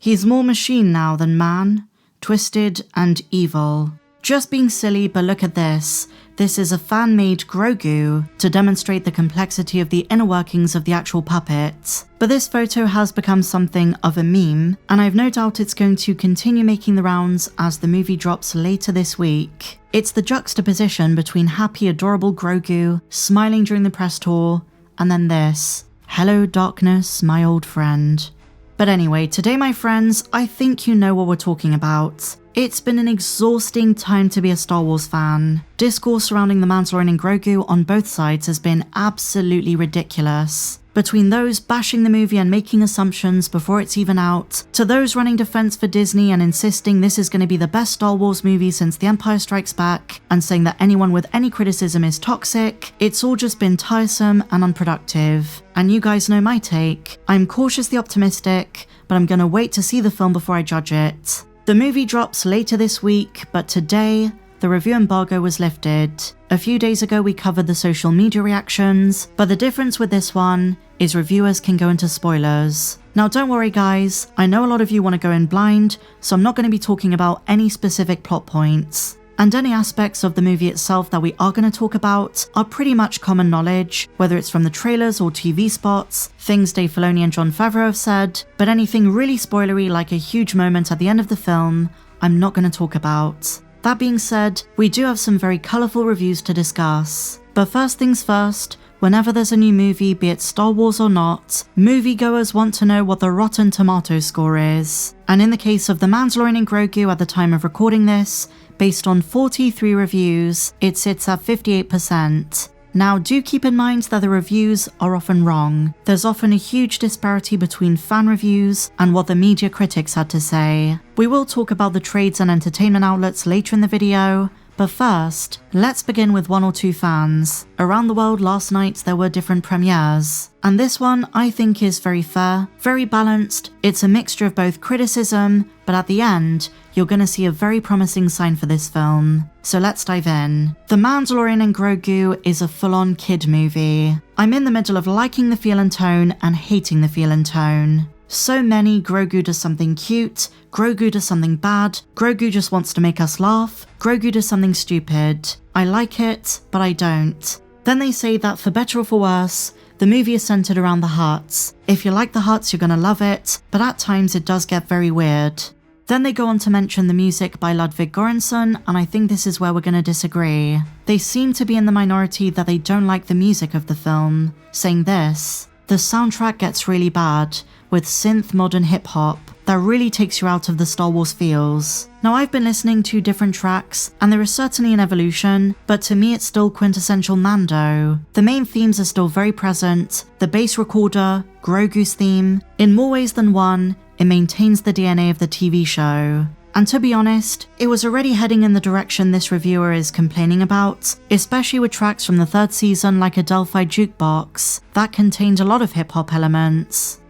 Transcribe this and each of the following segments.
He's more machine now than man, twisted and evil. Just being silly, but look at this. This is a fan-made Grogu to demonstrate the complexity of the inner workings of the actual puppet. But this photo has become something of a meme, and I've no doubt it's going to continue making the rounds as the movie drops later this week. It's the juxtaposition between happy, adorable Grogu, smiling during the press tour, and then this. Hello darkness, my old friend. But anyway, today my friends, I think you know what we're talking about. It's been an exhausting time to be a Star Wars fan. Discourse surrounding the Mandalorian and Grogu on both sides has been absolutely ridiculous. Between those bashing the movie and making assumptions before it's even out, to those running defense for Disney and insisting this is going to be the best Star Wars movie since The Empire Strikes Back, and saying that anyone with any criticism is toxic, it's all just been tiresome and unproductive. And you guys know my take. I'm cautiously optimistic, but I'm going to wait to see the film before I judge it. The movie drops later this week, but today, the review embargo was lifted. A few days ago we covered the social media reactions, but the difference with this one is reviewers can go into spoilers. Now don't worry guys, I know a lot of you want to go in blind, so I'm not going to be talking about any specific plot points. And any aspects of the movie itself that we are going to talk about are pretty much common knowledge, whether it's from the trailers or TV spots, things Dave Filoni and Jon Favreau have said, but anything really spoilery like a huge moment at the end of the film, I'm not going to talk about. That being said, we do have some very colourful reviews to discuss. But first things first, whenever there's a new movie, be it Star Wars or not, moviegoers want to know what the Rotten Tomatoes score is. And in the case of The Mandalorian and Grogu at the time of recording this, based on 43 reviews, it sits at 58%. Now do keep in mind that the reviews are often wrong. There's often a huge disparity between fan reviews and what the media critics had to say. We will talk about the trades and entertainment outlets later in the video, but first, let's begin with one or two fans. Around the world last night there were different premieres, and this one I think is very fair, very balanced. It's a mixture of both criticism, but at the end, you're gonna see a very promising sign for this film. So let's dive in. The Mandalorian and Grogu is a full-on kid movie. I'm in the middle of liking the feel and tone and hating the feel and tone. So many Grogu does something cute, Grogu does something bad, Grogu just wants to make us laugh, Grogu does something stupid. I like it, but I don't. Then they say that for better or for worse, the movie is centered around the Hutts. If you like the Hutts, you're gonna love it, but at times it does get very weird. Then they go on to mention the music by Ludwig Göransson, and I think this is where we're gonna disagree. They seem to be in the minority that they don't like the music of the film, saying this: the soundtrack gets really bad, with synth modern hip-hop that really takes you out of the Star Wars feels. Now I've been listening to different tracks, and there is certainly an evolution, but to me it's still quintessential Mando. The main themes are still very present, the bass recorder, Grogu's theme. In more ways than one, it maintains the DNA of the TV show. And to be honest, it was already heading in the direction this reviewer is complaining about, especially with tracks from the third season like a Delphi jukebox that contained a lot of hip-hop elements.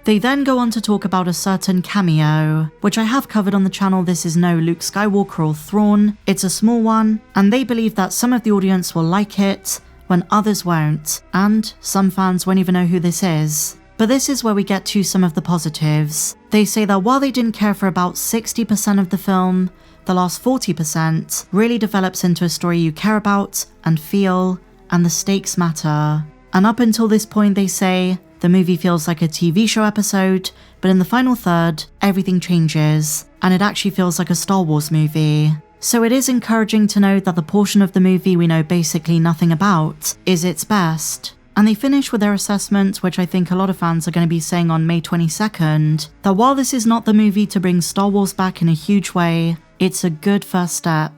They then go on to talk about a certain cameo, which I have covered on the channel. This is no Luke Skywalker or Thrawn, it's a small one, and they believe that some of the audience will like it, when others won't, and some fans won't even know who this is. But this is where we get to some of the positives. They say that while they didn't care for about 60% of the film, the last 40% really develops into a story you care about and feel, and the stakes matter. And up until this point they say, the movie feels like a TV show episode, but in the final third, everything changes, and it actually feels like a Star Wars movie. So it is encouraging to know that the portion of the movie we know basically nothing about is its best. And they finish with their assessment, which I think a lot of fans are going to be saying on May 22nd, that while this is not the movie to bring Star Wars back in a huge way, it's a good first step.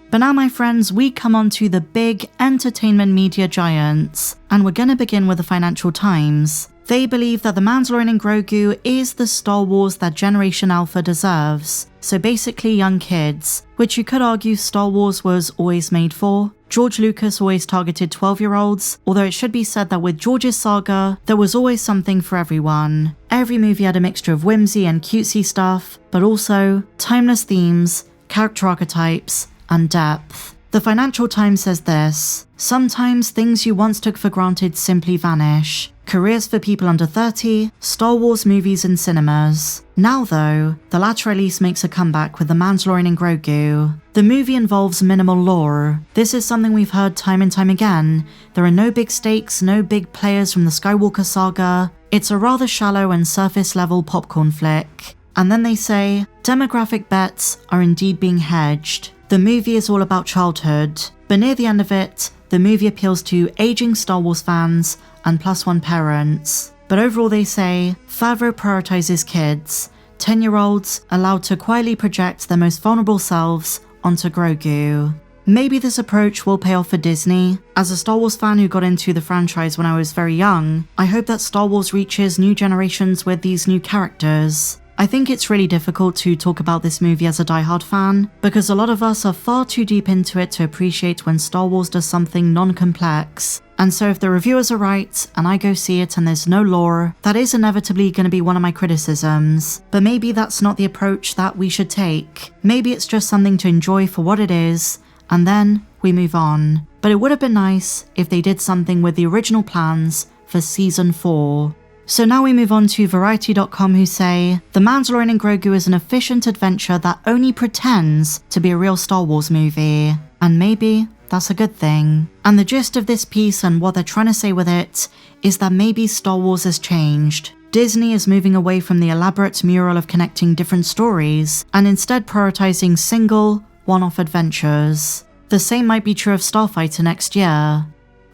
But now my friends, we come on to the big entertainment media giants, and we're going to begin with the Financial Times. They believe that The Mandalorian and Grogu is the Star Wars that Generation Alpha deserves, so basically young kids, which you could argue Star Wars was always made for. George Lucas always targeted 12-year-olds, although it should be said that with George's saga, there was always something for everyone. Every movie had a mixture of whimsy and cutesy stuff, but also timeless themes, character archetypes, and depth. The Financial Times says this: sometimes things you once took for granted simply vanish. careers for people under 30, Star Wars movies in cinemas. Now though, the latter release makes a comeback with The Mandalorian and Grogu. The movie involves minimal lore. This is something we've heard time and time again. There are no big stakes, no big players from the Skywalker saga. It's a rather shallow and surface level popcorn flick. And then they say, demographic bets are indeed being hedged. The movie is all about childhood, but near the end of it, the movie appeals to aging Star Wars fans and +1 parents. But overall they say, Favreau prioritizes kids, 10-year-olds allowed to quietly project their most vulnerable selves onto Grogu. Maybe this approach will pay off for Disney. As a Star Wars fan who got into the franchise when I was very young, I hope that Star Wars reaches new generations with these new characters. I think it's really difficult to talk about this movie as a diehard fan, because a lot of us are far too deep into it to appreciate when Star Wars does something non-complex. And so if the reviewers are right, and I go see it and there's no lore, that is inevitably going to be one of my criticisms. But maybe that's not the approach that we should take. Maybe it's just something to enjoy for what it is, and then we move on. But it would have been nice if they did something with the original plans for Season 4. So now we move on to Variety.com, who say, The Mandalorian and Grogu is an efficient adventure that only pretends to be a real Star Wars movie. And maybe that's a good thing. And the gist of this piece and what they're trying to say with it is that maybe Star Wars has changed. Disney is moving away from the elaborate mural of connecting different stories and instead prioritizing single, one-off adventures. The same might be true of Starfighter next year.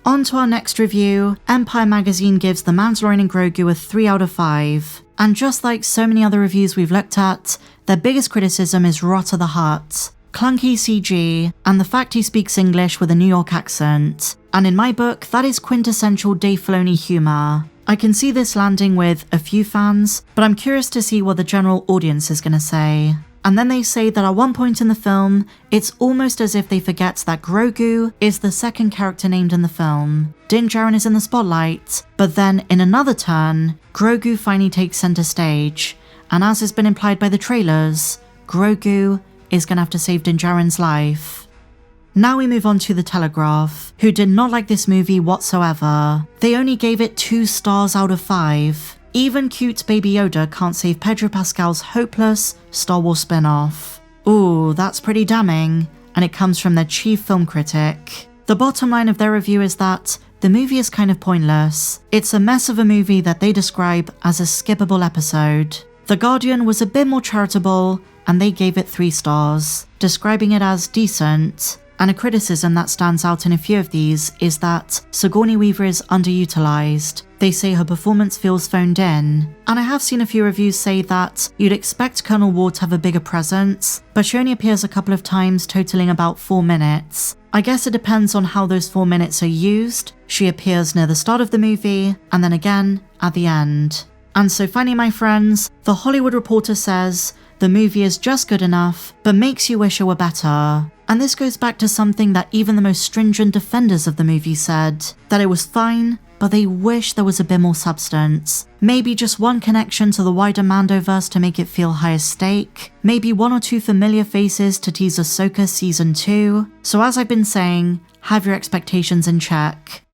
On to our next review, Empire Magazine gives The Mandalorian and Grogu a 3 out of 5. And just like so many other reviews we've looked at, their biggest criticism is Rot of the Hutt, clunky CG, and the fact he speaks English with a New York accent. And in my book, that is quintessential Dave Filoni humor. I can see this landing with a few fans, but I'm curious to see what the general audience is gonna say. And then they say that at one point in the film, it's almost as if they forget that Grogu is the second character named in the film. Din Djarin is in the spotlight, but then in another turn, Grogu finally takes center stage. And as has been implied by the trailers, Grogu is gonna have to save Din Djarin's life. Now we move on to The Telegraph, who did not like this movie whatsoever. They only gave it 2 stars out of 5. Even cute Baby Yoda can't save Pedro Pascal's hopeless Star Wars spin-off. Ooh, that's pretty damning, and it comes from their chief film critic. The bottom line of their review is that the movie is kind of pointless. It's a mess of a movie that they describe as a skippable episode. The Guardian was a bit more charitable, and they gave it 3 stars, describing it as decent. And a criticism that stands out in a few of these is that Sigourney Weaver is underutilized. They say her performance feels phoned in. And I have seen a few reviews say that you'd expect Colonel Ward to have a bigger presence, but she only appears a couple of times, totaling about 4 minutes. I guess it depends on how those 4 minutes are used. She appears near the start of the movie, and then again at the end. And so finally, my friends, The Hollywood Reporter says, the movie is just good enough, but makes you wish it were better. And this goes back to something that even the most stringent defenders of the movie said, that it was fine, but they wish there was a bit more substance. Maybe just one connection to the wider Mandoverse to make it feel higher stake. Maybe 1 or 2 familiar faces to tease Ahsoka Season 2. So as I've been saying, have your expectations in check.